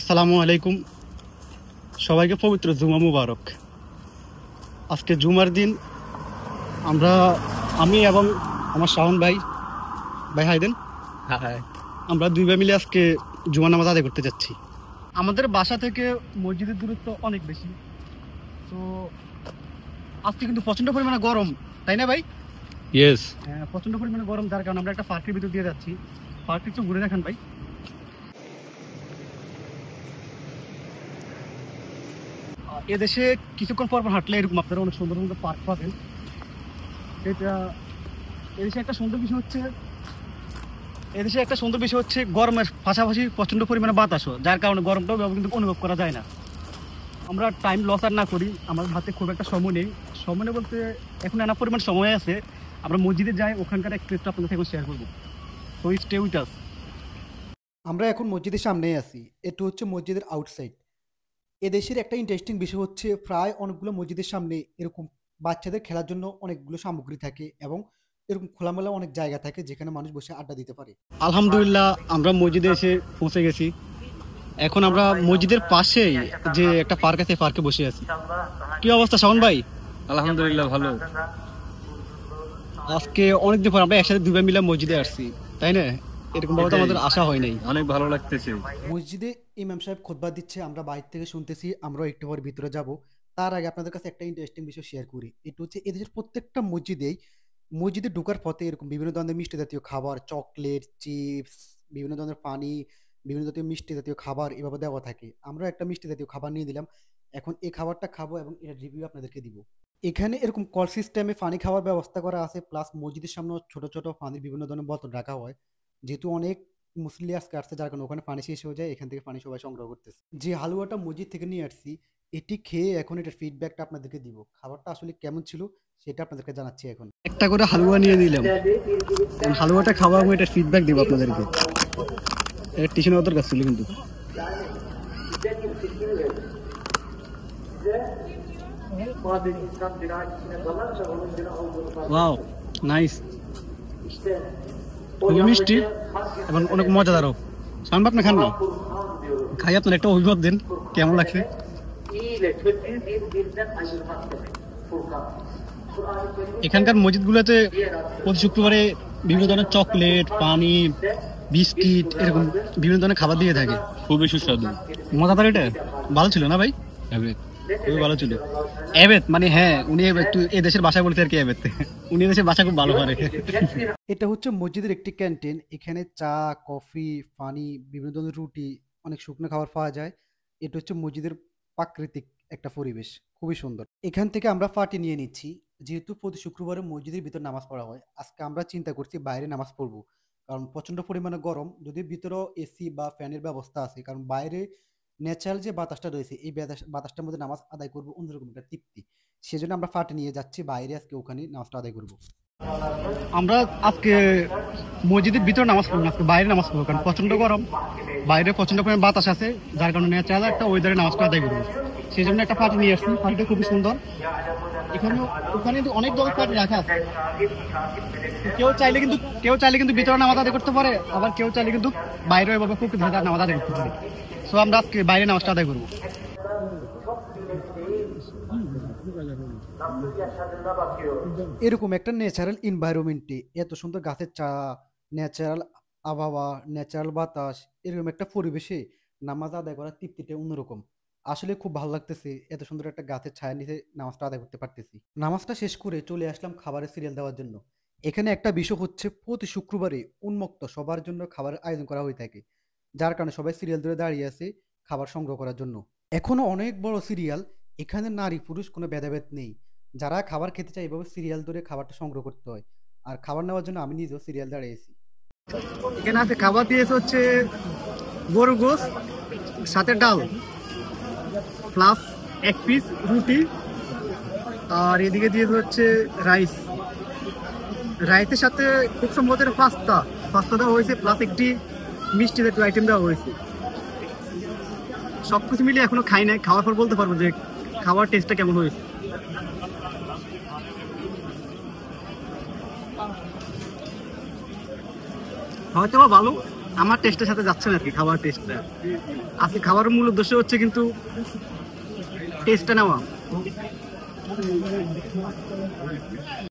আসসালামু আলাইকুম, সবাইকে পবিত্র জুমা মুবারক। আজকে জুমার দিন আমি এবং আমার শাওন ভাই হাই দেন। আমরা দুই ভাই মিলে আজকে জুমা নামাজ আদায় করতে যাচ্ছি। আমাদের বাসা থেকে মসজিদের দূরত্ব অনেক বেশি, তো আজকে কিন্তু প্রচন্ড পরিমাণে গরম, তাই না ভাই? ইয়েস, হ্যাঁ, প্রচন্ড পরিমাণে গরম, যার কারণে আমরা একটা পার্কের ভিতর দিয়ে যাচ্ছি। পার্কটি একটু ঘুরে দেখান ভাই। এদেশে কিছুক্ষণ পর হাঁটলে এরকম আপনারা অনেক সুন্দর সুন্দর পার্ক পাবেন। এদেশে একটা সুন্দর বিষয় হচ্ছে গরমের পাশাপাশি প্রচন্ড পরিমাণে বাতাসও, যার কারণে গরমটাও কিন্তু অনুভব করা যায় না। আমরা টাইম লস আর না করি, আমাদের হাতে খুব একটা সময় নেই বলতে এখন নানা পরিমাণ সময় আছে। আমরা মসজিদে যাই, ওখানকার এক্সপিরিয়েন্সটা আপনাদের সাথে শেয়ার করবো। So stay with us. আমরা এখন মসজিদের সামনেই আছি। এটা হচ্ছে মসজিদের আউটসাইড। এদেশের একটা ইন্টারেস্টিং বিষয় হচ্ছে প্রায় অনেকগুলো মসজিদের সামনে এরকম বাচ্চাদের খেলার জন্য অনেকগুলো সামগ্রী থাকে এবং এরকম খোলামেলা অনেক জায়গা থাকে যেখানে মানুষ বসে আড্ডা দিতে পারে। আলহামদুলিল্লাহ, আমরা মসজিদে এসে পৌঁছে গেছি। এখন আমরা মসজিদের পাশেই যে একটা পার্ক আছে, পার্কে বসে আছি। কি অবস্থা শাওন ভাই? আলহামদুলিল্লাহ ভালো। আজকে অনেকদিন পর আমরা একসাথে দুই ভাই মিলে মসজিদে আসছি, তাই না? এরকম ভাবে তো আমাদের আশা হয় নাই। অনেক ভালো লাগতেছে। মসজিদে ইমাম সাহেব খুতবা দিচ্ছে, আমরা বাইরে থেকে শুনতেছি। আমরা একটু পর ভিতরে যাব। তার আগে আপনাদের কাছে একটা ইন্টারেস্টিং বিষয় শেয়ার করি। এটা হচ্ছে এদেশের প্রত্যেকটা মসজিদে ঢোকার পথে এরকম বিভিন্ন ধরনের মিষ্টি জাতীয় খাবার, চকলেট, চিপস, বিভিন্ন ধরনের পানি, বিভিন্ন জাতীয় মিষ্টি জাতীয় খাবার এভাবে দেওয়া থাকে। আমরা একটা মিষ্টি জাতীয় খাবার নিয়ে দিলাম। এখন এই খাবারটা খাবো এবং এর রিভিউ আপনাদেরকে দিব। এখানে এরকম কল সিস্টেমে পানি খাওয়ার ব্যবস্থা করা আছে, প্লাস মসজিদের সামনে ছোট ছোট পানির বিভিন্ন ধরনের বোতল রাখা হয়। যেহেতু অনেক মুসল্লি আজকে আসছে, যার কারণে ওখানে পানি শেষ হয়ে যায়, এখান থেকে পানি সবাই সংগ্রহ করতেছে। যে হালুয়াটা মসজিদ থেকে নিয়ে আসছি, এটি খেয়ে এখন এটার ফিডব্যাকটা আপনাদেরকে দিব। খাবারটা আসলে কেমন ছিল সেটা আপনাদেরকে জানাচ্ছি এখন। একটা করে হালুয়া নিয়ে নিলাম, হালুয়াটা খাওয়া এবং এটার ফিডব্যাক দিব আপনাদেরকে। টিউশন ওদের কাছ ছিল কিন্তু। ওয়াও, নাইস, খুবই মিষ্টি এবং অনেক মজাদারও। শাওন ভাই, আপনি খান না? খাই, আপনার একটা অভিমত দেন, কেমন লাগছে? এখানকার মসজিদগুলোতে প্রতি শুক্রবারে বিভিন্ন ধরনের চকলেট, পানি, বিস্কিট এরকম বিভিন্ন ধরনের খাবার দিয়ে থাকে। খুবই সুস্বাদু, মজাদার। এটা ভালো ছিল না ভাই? খুবই ভালো ছিল। এবেত মানে, হ্যাঁ, উনি একটু এই দেশের ভাষায় বলতে আর কি, এবেত উনি দেশের ভাষা খুব ভালো পারে। এটা হচ্ছে মসজিদের একটি ক্যান্টিন। এখানে চা, কফি, পানি, বিভিন্ন ধরনের রুটি, অনেক শুকনো খাবার পাওয়া যায়। এটা হচ্ছে মসজিদের প্রাকৃতিক একটা পরিবেশ, খুবই সুন্দর। এখান থেকে আমরা পার্টি নিয়ে নিচ্ছি। যেহেতু প্রতি শুক্রবারে মসজিদের ভিতর নামাজ পড়া হয়, আজকে আমরা চিন্তা করছি বাইরে নামাজ পড়বো। কারণ প্রচন্ড পরিমাণে গরম, যদি ভিতরেও এসি বা ফ্যানের ব্যবস্থা আছে, কারণ বাইরে ন্যাচারাল যে বাতাসটা রয়েছে, এই বাতাসটার মধ্যে নামাজ আদায় করবো অন্যরকম একটা তৃপ্তি। সেজন্য আমরা পার্টি নিয়ে যাচ্ছি বাইরে, আজকে ওখানে নামাজটা আদায় করবো। আমরা আজকে মসজিদের ভিতরে নামাজ পড়বো না, আজকে বাইরে নামাজ পড়বো, কারণ প্রচন্ড গরম, বাইরে প্রচন্ড পরিমাণ বাতাস আছে, যার কারণে ন্যাচারাল একটা ওয়েদারে নামাজটা আদায় করবো। সেই জন্য একটা পার্টি নিয়ে আসছি। পার্টিটা খুবই সুন্দর। ওখানে কিন্তু অনেক দল পার্টি রাখা আছে। কেউ চাইলে কিন্তু ভিতরে নামাজ আদায় করতে পারে, আবার কেউ চাইলে কিন্তু বাইরে এভাবে প্রকৃত নামাজ আদায় করতে পারে। সো আমরা আজকে বাইরে নামাজটা আদায় করবো। এরকম একটা ন্যাচারাল এনভায়রনমেন্টে এত সুন্দর গাছের ছায়া, ন্যাচারাল আবহাওয়া, ন্যাচারাল বাতাস, এরকম একটা পরিবেশে নামাজ আদায় করার তৃপ্তিটা অন্যরকম। আসলে খুব ভালো লাগতেছে, এত সুন্দর একটা গাছের ছায়া নিচে নামাজটা আদায় করতে পারতেছি। নামাজটা শেষ করে চলে আসলাম খাবারের সিরিয়াল দেওয়ার জন্য। এখানে একটা বিষয় হচ্ছে প্রতি শুক্রবারে উন্মুক্ত সবার জন্য খাবারের আয়োজন করা হয়ে থাকে, যার কারণে সবাই সিরিয়াল ধরে দাঁড়িয়ে আছে খাবার সংগ্রহ করার জন্য। এখনো অনেক বড় সিরিয়াল, এখানে নারী পুরুষ কোনো ভেদাভেদ নেই। যারা খাবার খেতে চায় এভাবে সিরিয়াল ধরে খাবারটা সংগ্রহ করতে হয়। আর খাবার নেওয়ার জন্য আমি নিজেও সিরিয়াল দাঁড়িয়েছি। এখানে আছে খাবার দিয়েছে হচ্ছে গরুর গোস, সাথে ডাল, প্লাস এক পিস রুটি, আর এদিকে দিয়েছে হচ্ছে রাইসের সাথে খুব সম্ভবত পাস্তা দেওয়া হয়েছে, প্লাস একটি মিষ্টি জাতীয় আইটেম দেওয়া হয়েছে। সবকিছু মিলিয়ে এখনো খাই নাই, খাওয়ার পর বলতে পারবো যে খাওয়ার টেস্টটা কেমন হয়েছে। হয়তো বা ভালো, আমার টেস্টের সাথে যাচ্ছে না আর কি খাবার টেস্টটা। আজকে খাবারের মূল উদ্দেশ্য হচ্ছে কিন্তু টেস্টটা নেওয়া।